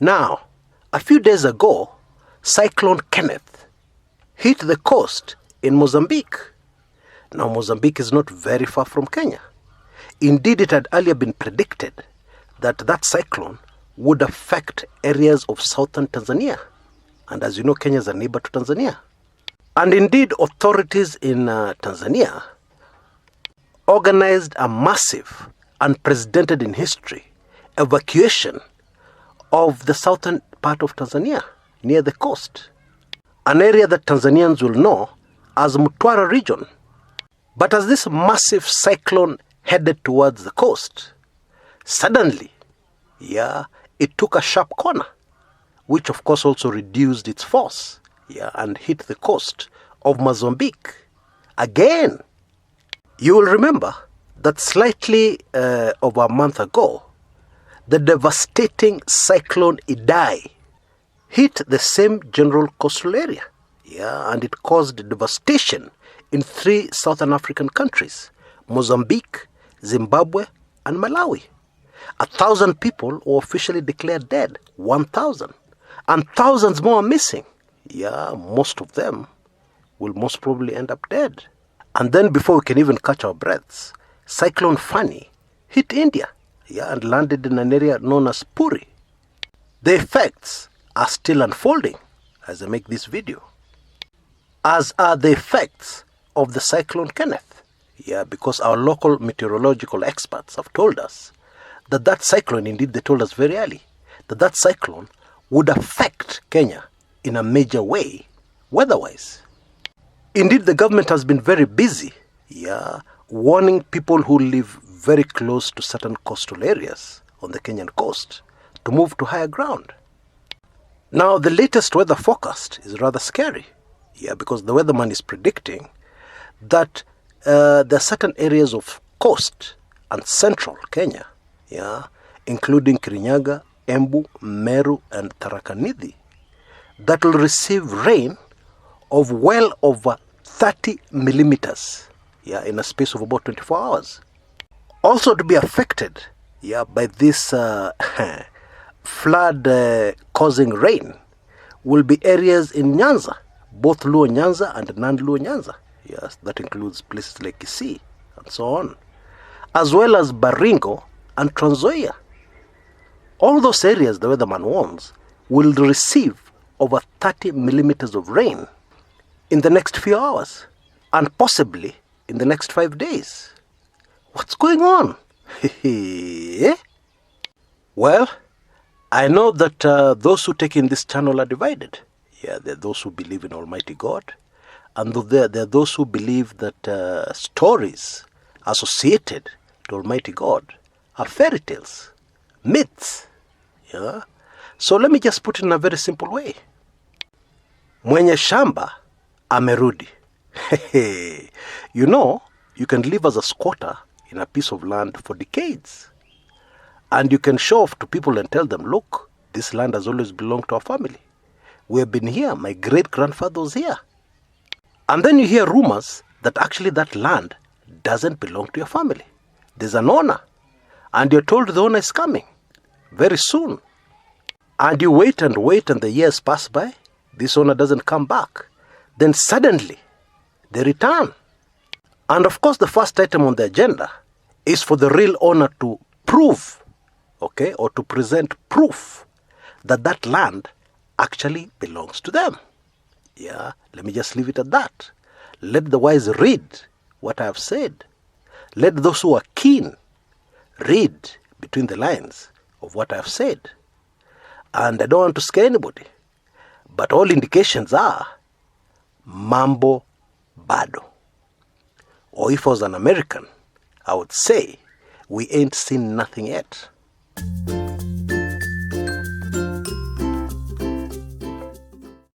Now, a few days ago, Cyclone Kenneth hit the coast in Mozambique. Now, Mozambique is not very far from Kenya. Indeed, it had earlier been predicted that that cyclone would affect areas of southern Tanzania. And as you know, Kenya is a neighbor to Tanzania. And indeed, authorities in Tanzania organized a massive, unprecedented in history, evacuation of the southern part of Tanzania, near the coast. An area that Tanzanians will know as Mtwara region. But as this massive cyclone headed towards the coast, suddenly, it took a sharp corner, which of course also reduced its force, and hit the coast of Mozambique. Again, you will remember that slightly over a month ago, the devastating cyclone Idai hit the same general coastal area, and it caused devastation in 3 Southern African countries, Mozambique, Zimbabwe, and Malawi. 1,000 people were officially declared dead, 1,000, and thousands more are missing. Most of them will most probably end up dead. And then before we can even catch our breaths, Cyclone Fani hit India, and landed in an area known as Puri. The effects are still unfolding as I make this video, as are the effects of the Cyclone Kenneth. Because our local meteorological experts have told us that that cyclone, indeed they told us very early, that that cyclone would affect Kenya in a major way, weather-wise. Indeed, the government has been very busy, warning people who live very close to certain coastal areas on the Kenyan coast to move to higher ground. Now, the latest weather forecast is rather scary, because the weatherman is predicting that there are certain areas of coast and central Kenya, including Kirinyaga, Embu, Meru, and Tharaka Nithi, that will receive rain of well over 30 millimeters, in a space of about 24 hours. Also to be affected, by this flood-causing rain will be areas in Nyanza, both Luo Nyanza and non-Luo Nyanza. Yes, that includes places like Kisii and so on, as well as Baringo and Trans Nzoia. All those areas, the weatherman warns, will receive over 30 millimeters of rain in the next few hours, and possibly in the next 5 days. What's going on? Well, I know that those who take in this channel are divided. There are those who believe in Almighty God, and there are those who believe that stories associated to Almighty God are fairy tales, myths. So let me just put it in a very simple way. Mwenye shamba amerudi. You know, you can live as a squatter in a piece of land for decades. And you can show off to people and tell them, look, this land has always belonged to our family. We have been here. My great-grandfather was here. And then you hear rumors that actually that land doesn't belong to your family. There's an owner. And you're told the owner is coming very soon. And you wait and wait, and the years pass by. This owner doesn't come back. Then suddenly, they return. And of course, the first item on the agenda is for the real owner to prove, or to present proof that that land actually belongs to them. Let me just leave it at that. Let the wise read what I have said. Let those who are keen read between the lines of what I have said. And I don't want to scare anybody, but all indications are mambo bado. Or if I was an American, I would say we ain't seen nothing yet.